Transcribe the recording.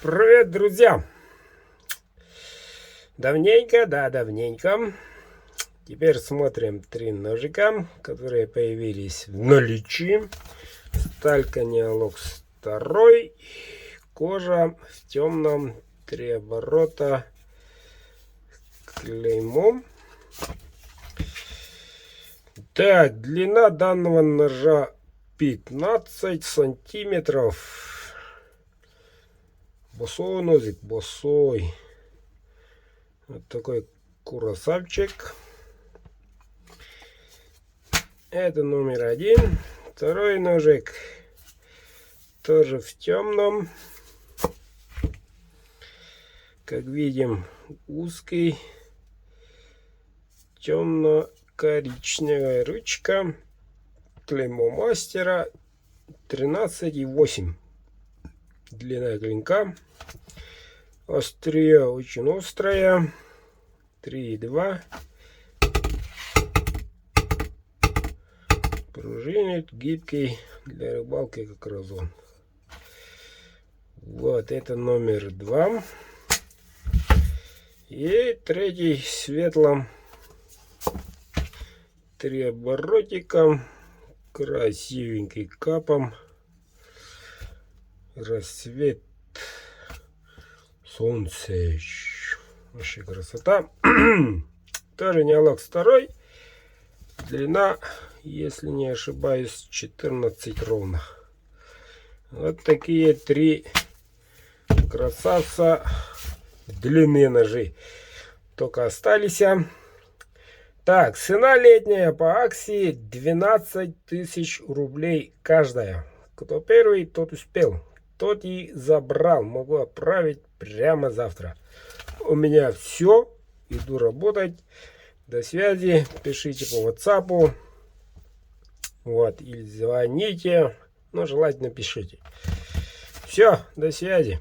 Привет, друзья! Давненько, да, давненько. Теперь смотрим 3 ножика, которые появились в наличии. Сталька Неолокс 2, кожа в темном, 3 оборота, клеймом. Так, длина данного ножа 15 сантиметров. Босой нозик, босой. Вот такой красавчик. Это номер 1. Второй ножик тоже в темном. Как видим, узкий. Темно-коричневая ручка. Клеймо мастера 13,8. Длина клинка. Острие очень острое. 3,2. Пружинит, гибкий, для рыбалки как раз он. Вот это номер 2. И третий в светлом. 3 оборотика. Красивенький капом. Рассвет. Солнце. Вообще красота. Тоже Неолокс 2. Длина, если не ошибаюсь, 14 ровно. Вот такие 3 красавца длины ножи. Только остались. Так, цена летняя по акции 12 тысяч рублей каждая. Кто первый, тот успел. Тот и забрал. Могу отправить прямо завтра. У меня все. Иду работать. До связи. Пишите по WhatsApp. Вот. Или звоните. Но желательно пишите. Все. До связи.